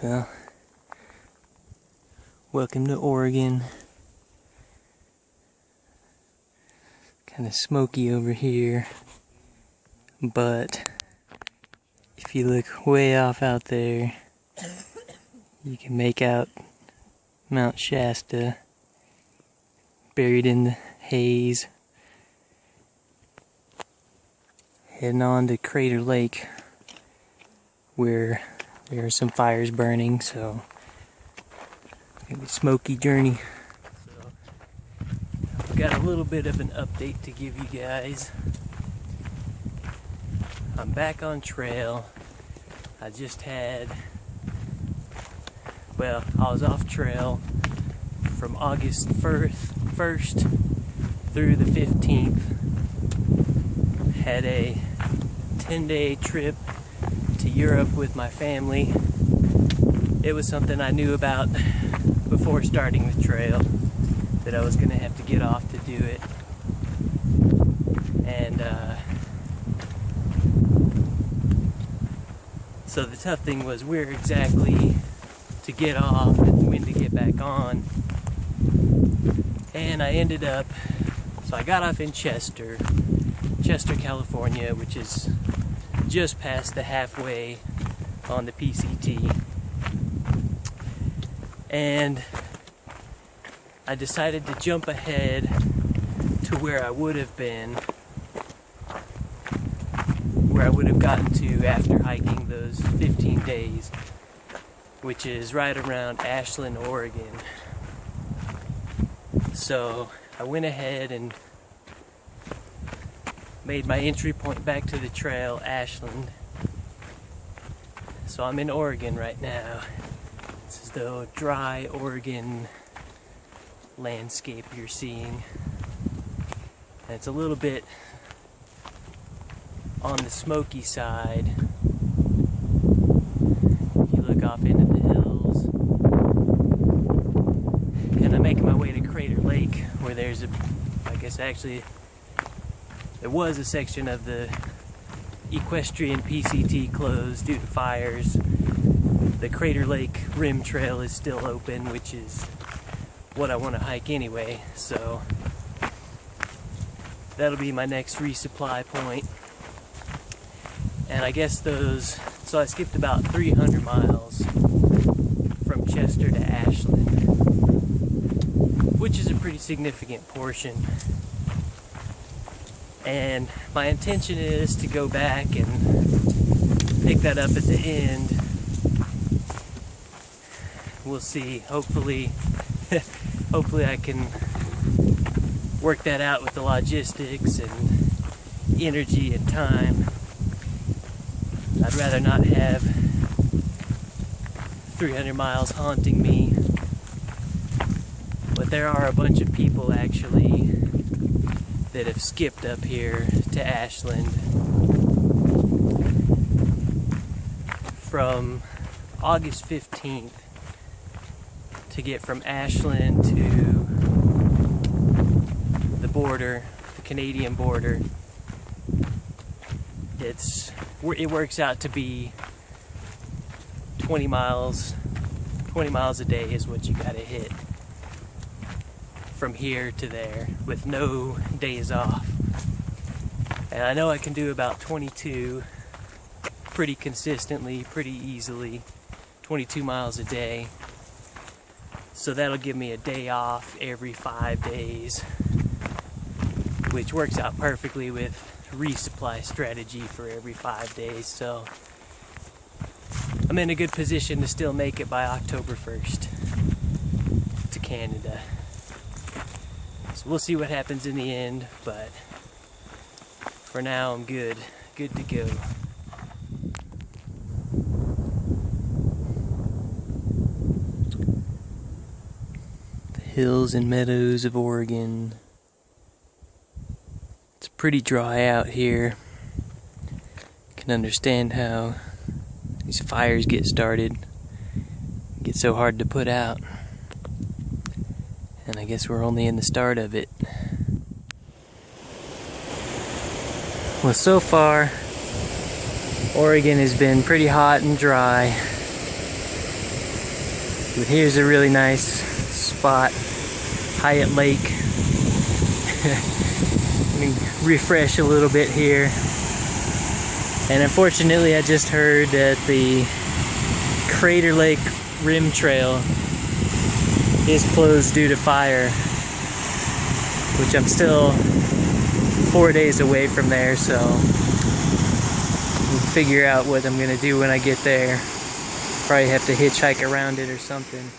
Well, welcome to Oregon. Kind of smoky over here, but if you look way off out there, you can make out Mount Shasta buried in the haze. Heading on to Crater Lake, where there are some fires burning, so it's gonna be a smoky journey. So I've got a little bit of an update to give you guys. I'm back on trail. I just had, well, I was off trail from August 1st through the 15th. Had a 10-day trip to Europe with my family. It was something I knew about before starting the trail, that I was going to have to get off to do it. And so the tough thing was where exactly to get off and when to get back on. And I ended up, so I got off in Chester, California, which is just past the halfway on the PCT. And I decided to jump ahead to where I would have been, where I would have gotten to after hiking those 15 days, which is right around Ashland, Oregon. So I went ahead and made my entry point back to the trail, Ashland. So I'm in Oregon right now. This is the dry Oregon landscape you're seeing. And it's a little bit on the smoky side. If you look off into the hills. Kind of making my way to Crater Lake, where there's a, I guess actually, there was a section of the equestrian PCT closed due to fires. The Crater Lake Rim Trail is still open, which is what I want to hike anyway, so that'll be my next resupply point. And I guess those, so I skipped about 300 miles from Chester to Ashland, which is a pretty significant portion. And my intention is to go back and pick that up at the end. We'll see. Hopefully I can work that out with the logistics and energy and time. I'd rather not have 300 miles haunting me. But there are a bunch of people actually that have skipped up here to Ashland from August 15th to get from Ashland to the border, the Canadian border. It works out to be 20 miles a day is what you gotta hit from here to there with no days off. And I know I can do about 22 pretty consistently, pretty easily, 22 miles a day. So that'll give me a day off every 5 days, which works out perfectly with resupply strategy for every 5 days. So I'm in a good position to still make it by October 1st to Canada. So we'll see what happens in the end, but for now I'm good to go. The hills and meadows of Oregon. It's pretty dry out here. Can understand how these fires get started, get so hard to put out. And I guess we're only in the start of it. Well, so far, Oregon has been pretty hot and dry. But here's a really nice spot, Hyatt Lake. Let me refresh a little bit here. And unfortunately, I just heard that the Crater Lake Rim Trail is closed due to fire, which I'm still 4 days away from there, so we'll figure out what I'm gonna do when I get there. Probably have to hitchhike around it or something.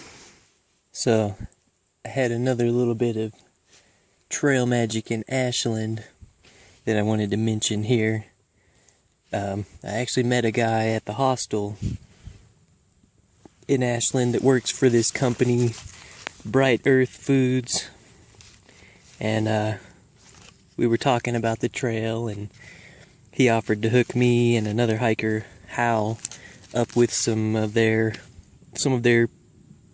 So I had another little bit of trail magic in Ashland that I wanted to mention here. I actually met a guy at the hostel in Ashland that works for this company, Bright Earth Foods, and we were talking about the trail, and he offered to hook me and another hiker, Hal, up with some of their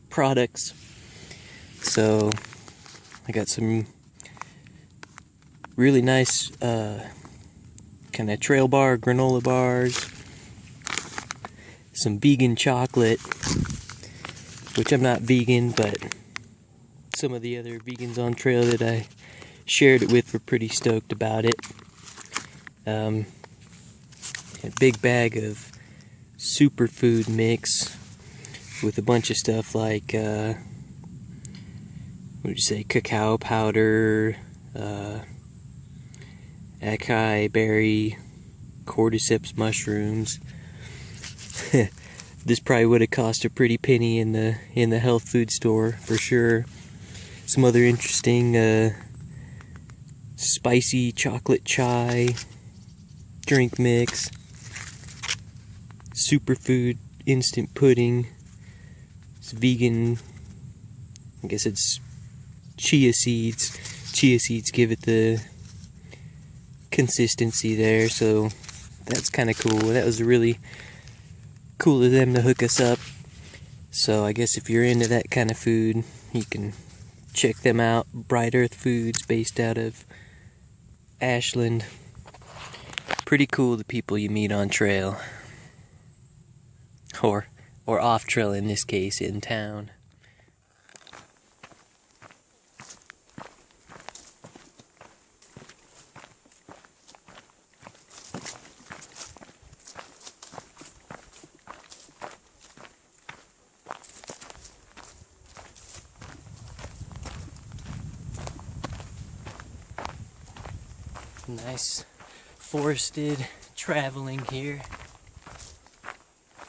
products. So I got some really nice kind of trail bar, granola bars, some vegan chocolate, which I'm not vegan, but some of the other vegans on trail that I shared it with were pretty stoked about it. A big bag of superfood mix with a bunch of stuff like what would you say, cacao powder, acai berry, cordyceps mushrooms. This probably would have cost a pretty penny in the health food store for sure. Some other interesting spicy chocolate chai drink mix, superfood instant pudding. It's vegan. I guess it's chia seeds. Chia seeds give it the consistency there, so that's kind of cool. That was really cool of them to hook us up. So I guess if you're into that kind of food, you can check them out. Bright Earth Foods, based out of Ashland. Pretty cool, the people you meet on trail, or off trail in this case, in town. Nice forested traveling here.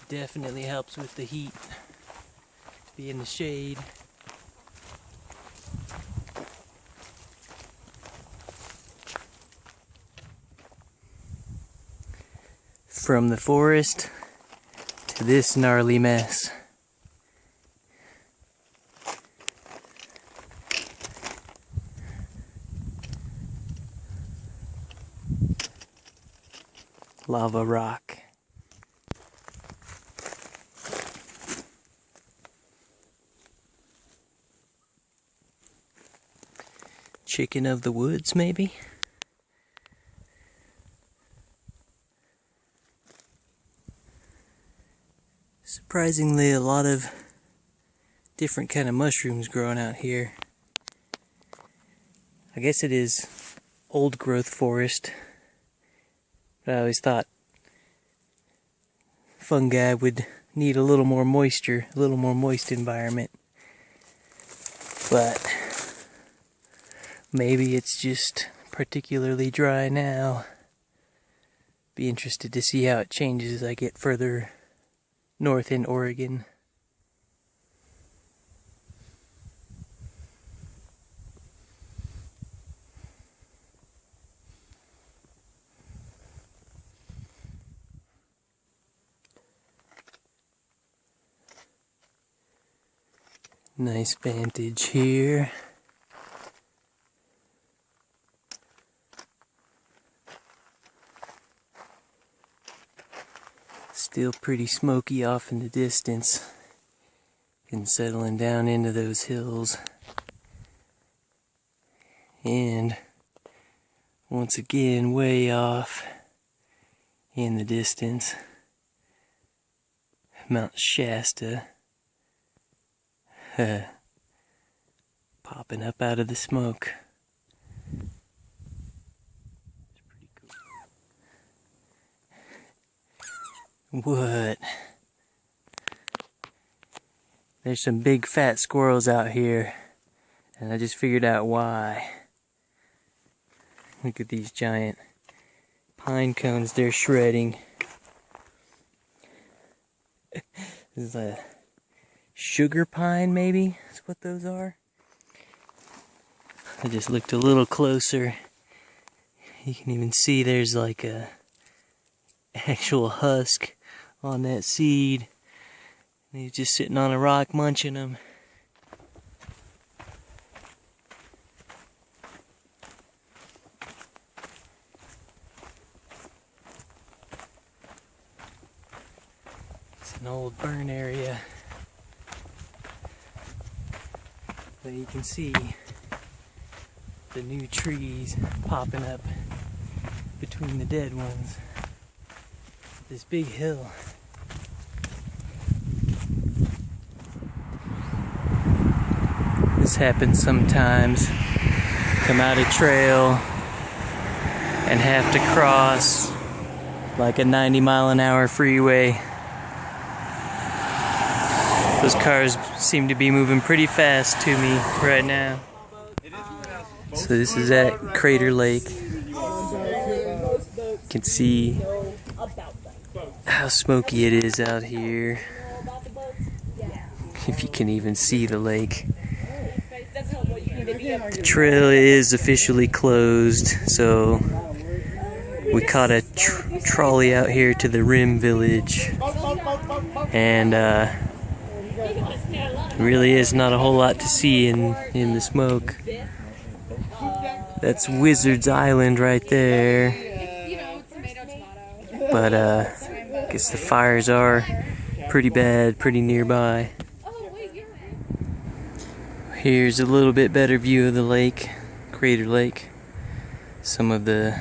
Definitely helps with the heat to be in the shade. From the forest to this gnarly mess. Lava rock. Chicken of the woods, maybe? Surprisingly, a lot of different kind of mushrooms growing out here. I guess it is old growth forest. But I always thought fungi would need a little more moisture, a little more moist environment. But maybe it's just particularly dry now. Be interested to see how it changes as I get further north in Oregon. Nice vantage here. Still pretty smoky off in the distance and settling down into those hills. And once again, way off in the distance, Mount Shasta. popping up out of the smoke. It's pretty cool. What? There's some big fat squirrels out here, and I just figured out why. Look at these giant pine cones they're shredding. This is a sugar pine, maybe? That's what those are. I just looked a little closer. You can even see there's like a actual husk on that seed. And he's just sitting on a rock munching them. It's an old burn area. But you can see the new trees popping up between the dead ones. This big hill. This happens sometimes. Come out a trail and have to cross like a 90-mile-an-hour freeway. Those cars seem to be moving pretty fast to me right now. So this is at Crater Lake. You can see how smoky it is out here. If you can even see the lake. The trail is officially closed, so we caught a trolley out here to the Rim Village, and really is not a whole lot to see in the smoke. That's Wizard's Island right there, but I guess the fires are pretty bad, pretty nearby. Here's a little bit better view of the lake, Crater Lake. Some of the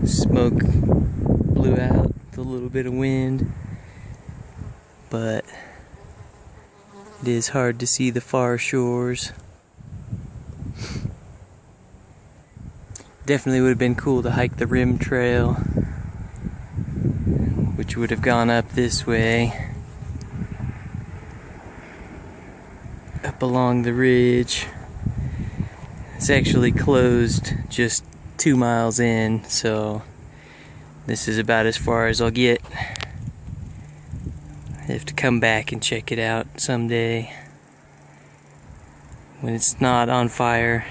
smoke blew out with a little bit of wind, but it is hard to see the far shores. Definitely would have been cool to hike the Rim Trail, which would have gone up this way. Up along the ridge. It's actually closed just 2 miles in, so this is about as far as I'll get. I have to come back and check it out someday when it's not on fire.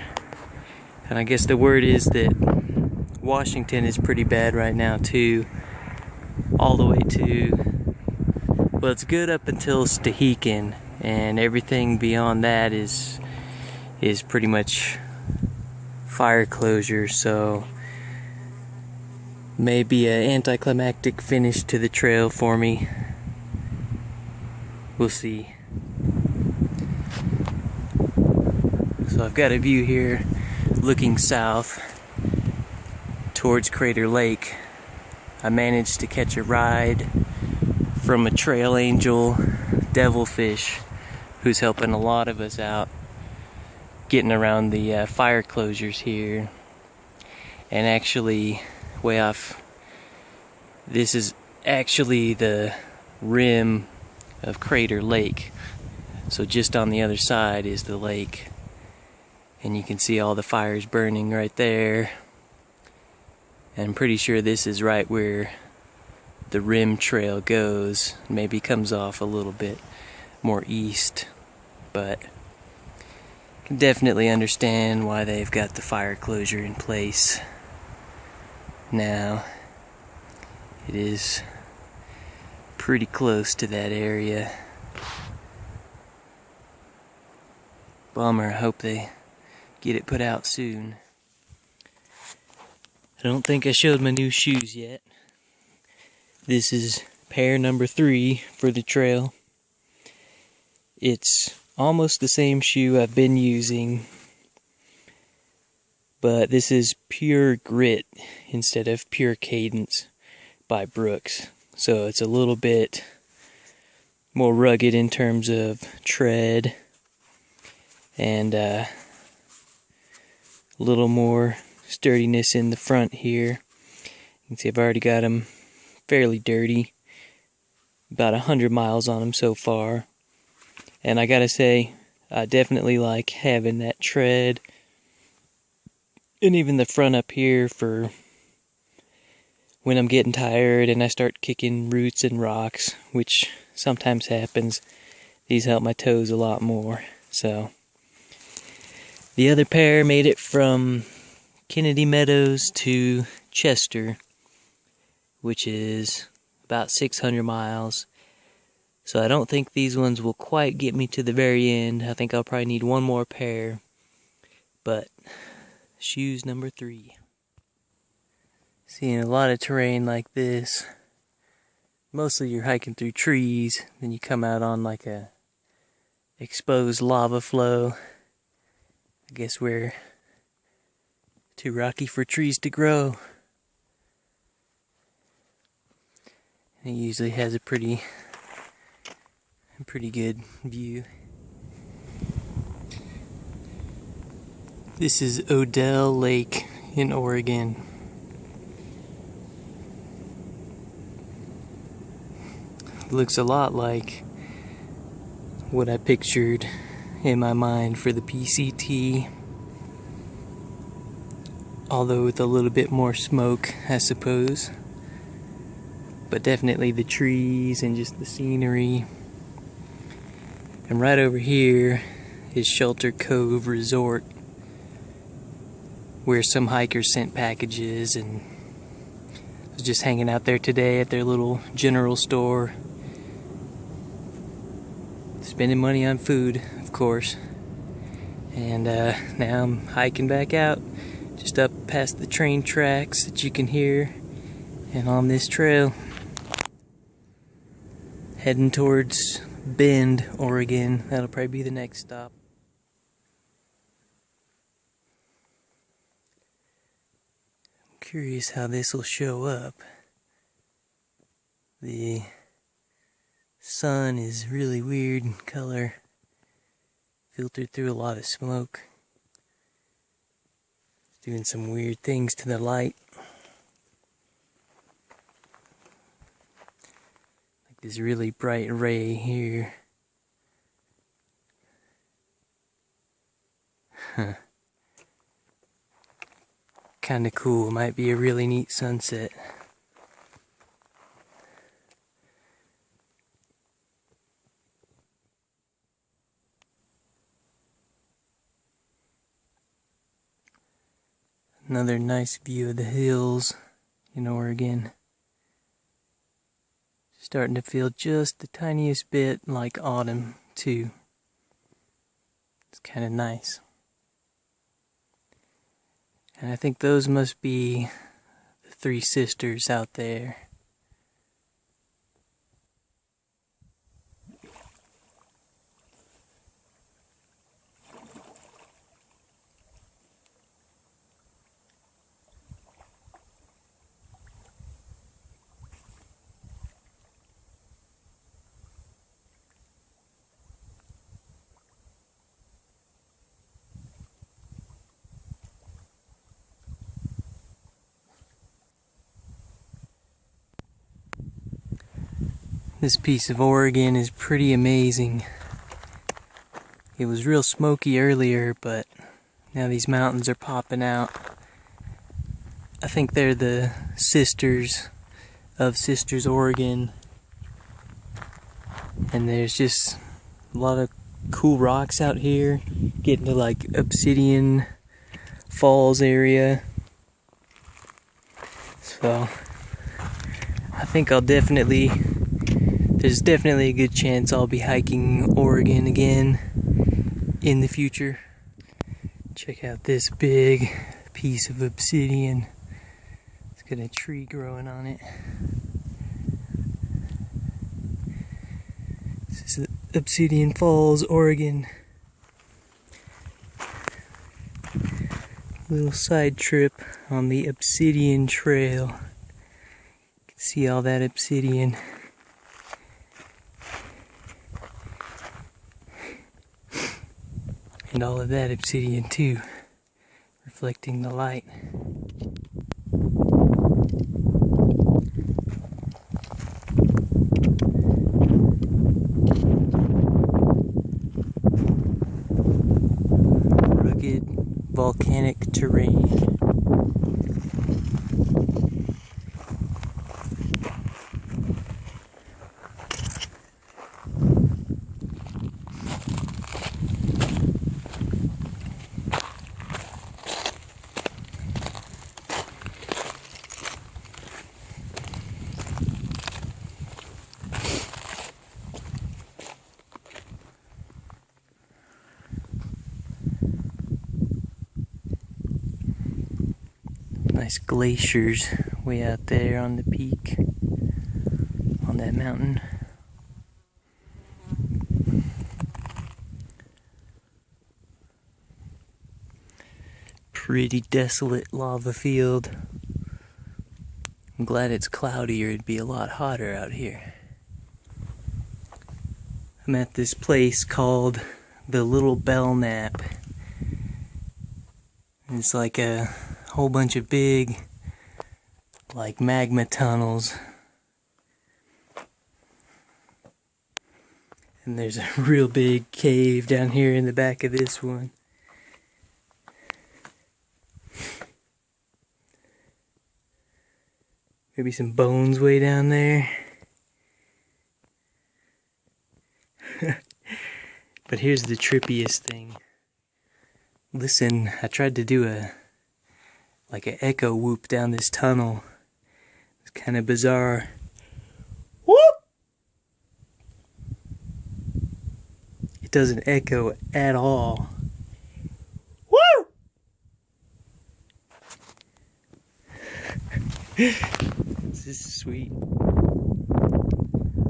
And I guess the word is that Washington is pretty bad right now too, all the way to, well, it's good up until Stehekin. And everything beyond that is pretty much fire closure, so maybe an anticlimactic finish to the trail for me. We'll see. So I've got a view here looking south towards Crater Lake. I managed to catch a ride from a trail angel devilfish who's helping a lot of us out getting around the fire closures here. And actually, way off, this is actually the rim of Crater Lake. So just on the other side is the lake, and you can see all the fires burning right there. And I'm pretty sure this is right where the Rim Trail goes. Maybe comes off a little bit more east, but can definitely understand why they've got the fire closure in place now. It is pretty close to that area. Bummer. I hope they get it put out soon. I don't think I showed my new shoes yet. This is pair number 3 for the trail. It's almost the same shoe I've been using, but this is Pure Grit instead of Pure Cadence by Brooks. So it's a little bit more rugged in terms of tread, and a little more sturdiness in the front here. You can see I've already got them fairly dirty. About 100 miles on them so far. And I gotta say, I definitely like having that tread and even the front up here for when I'm getting tired and I start kicking roots and rocks, which sometimes happens. These help my toes a lot more. So the other pair made it from Kennedy Meadows to Chester, which is about 600 miles. So I don't think these ones will quite get me to the very end. I think I'll probably need one more pair. But shoes number 3. Seeing a lot of terrain like this. Mostly you're hiking through trees, then you come out on like a exposed lava flow. I guess we're too rocky for trees to grow. It usually has a pretty good view. This is Odell Lake in Oregon. Looks a lot like what I pictured in my mind for the PCT, although with a little bit more smoke, I suppose. But definitely the trees and just the scenery. And right over here is Shelter Cove Resort, where some hikers sent packages, and I was just hanging out there today at their little general store, spending money on food, of course. And now I'm hiking back out, just up past the train tracks that you can hear, and on this trail, heading towards Bend, Oregon. That'll probably be the next stop. I'm curious how this will show up. The sun is really weird in color, filtered through a lot of smoke. It's doing some weird things to the light. Like this really bright ray here. Huh. Kinda cool, might be a really neat sunset. Another nice view of the hills in Oregon. Starting to feel just the tiniest bit like autumn, too. It's kind of nice. And I think those must be the 3 sisters out there. This piece of Oregon is pretty amazing. It was real smoky earlier, but now these mountains are popping out. I think they're the sisters of Sisters, Oregon. And there's just a lot of cool rocks out here. Getting to like Obsidian Falls area. So I think there's definitely a good chance I'll be hiking Oregon again in the future. Check out this big piece of obsidian. It's got a tree growing on it. This is Obsidian Falls, Oregon. Little side trip on the Obsidian Trail. You can see all that obsidian. And all of that obsidian too, reflecting the light. Rugged volcanic terrain. Nice glaciers way out there on the peak, on that mountain. Pretty desolate lava field. I'm glad it's cloudy or it'd be a lot hotter out here. I'm at this place called the Little Belknap. It's like a whole bunch of big, like, magma tunnels. And there's a real big cave down here in the back of this one. Maybe some bones way down there. But here's the trippiest thing. Listen, I tried to do an echo whoop down this tunnel. It's kind of bizarre. Whoop! It doesn't echo at all. Woo! This is sweet.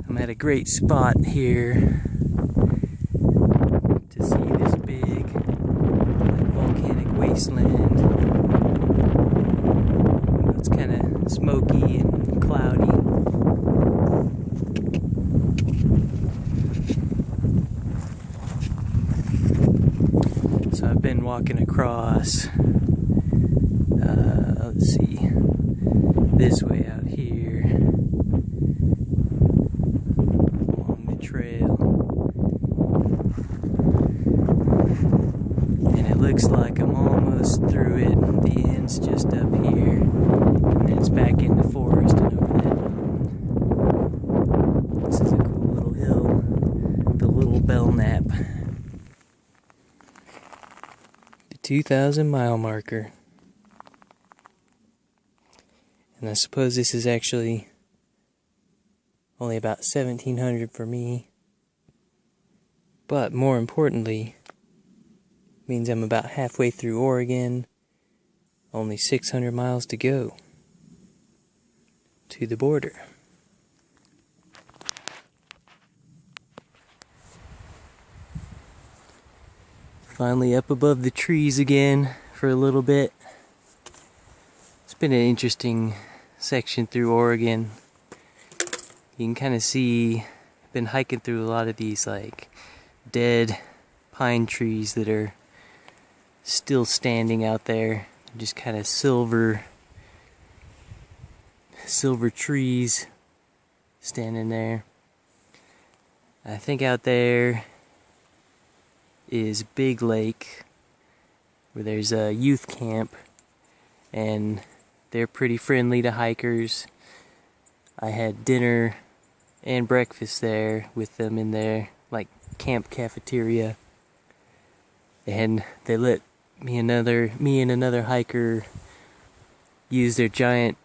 I'm at a great spot here to see this big volcanic wasteland. It's kind of smoky and cloudy. So I've been walking across, let's see, this way out here along the trail. And it looks like I'm almost through it. The end's just up here. And then it's back in the forest and over that mountain. This is a cool little hill. The Little Belknap. The 2,000 mile marker. And I suppose this is actually only about 1,700 for me. But more importantly, means I'm about halfway through Oregon. Only 600 miles to go to the border. Finally up above the trees again for a little bit. It's been an interesting section through Oregon. You can kind of see, I've been hiking through a lot of these like dead pine trees that are still standing out there. Just kind of silver trees standing there. I think out there is Big Lake, where there's a youth camp, and they're pretty friendly to hikers. I had dinner and breakfast there with them in their like camp cafeteria, and they let me and another hiker use their giant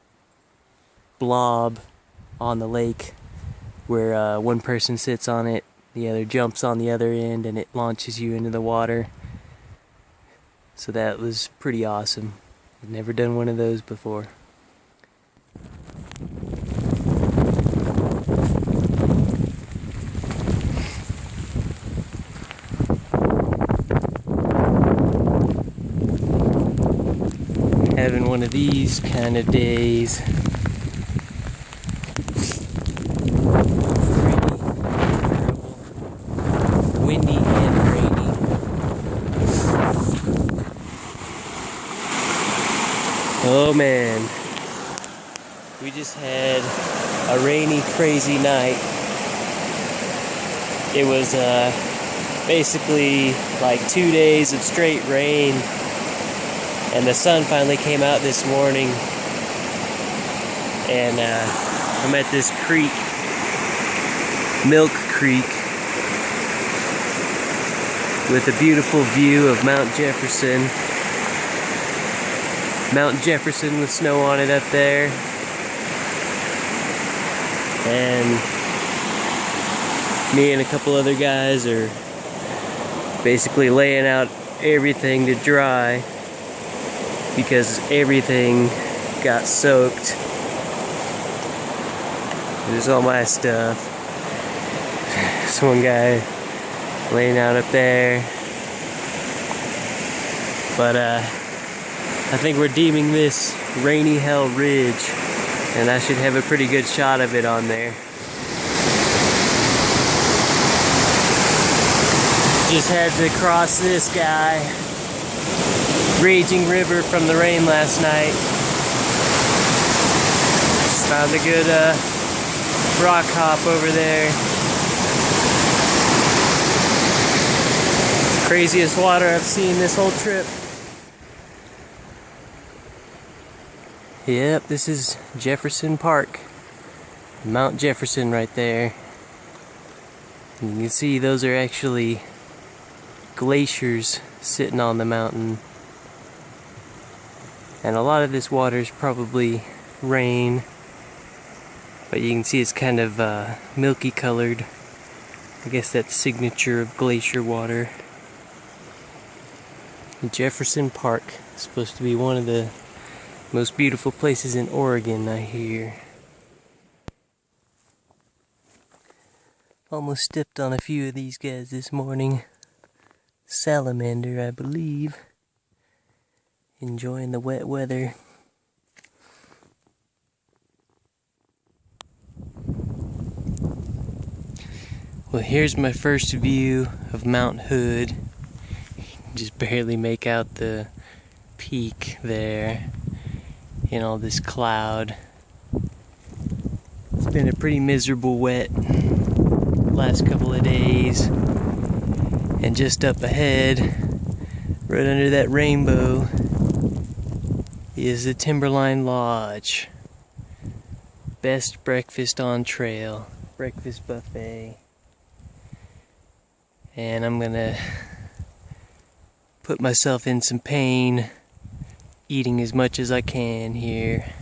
blob on the lake, where one person sits on it, the other jumps on the other end, and it launches you into the water. So that was pretty awesome. I've never done one of those before. Having one of these kind of days. Pretty terrible. Windy and rainy. Oh man, we just had a rainy, crazy night. It was basically like 2 days of straight rain, and the sun finally came out this morning, and I'm at this creek, Milk Creek, with a beautiful view of Mount Jefferson. Mount Jefferson with snow on it up there. And me and a couple other guys are basically laying out everything to dry because everything got soaked. There's all my stuff. There's one guy laying out up there. But I think we're deeming this Rainy Hell Ridge, and I should have a pretty good shot of it on there. Just had to cross this guy. Raging river from the rain last night. Just found a good rock hop over there. Craziest water I've seen this whole trip. Yep, this is Jefferson Park. Mount Jefferson right there. And you can see those are actually glaciers sitting on the mountain. And a lot of this water is probably rain, but you can see it's kind of milky colored. I guess that's signature of glacier water. Jefferson Park is supposed to be one of the most beautiful places in Oregon, I hear. Almost stepped on a few of these guys this morning. Salamander, I believe. Enjoying the wet weather. Well, here's my first view of Mount Hood. Just barely make out the peak there in all this cloud. It's been a pretty miserable wet last couple of days. And just up ahead, right under that rainbow, is the Timberline Lodge. Best breakfast on trail. Breakfast buffet. And I'm gonna put myself in some pain eating as much as I can here.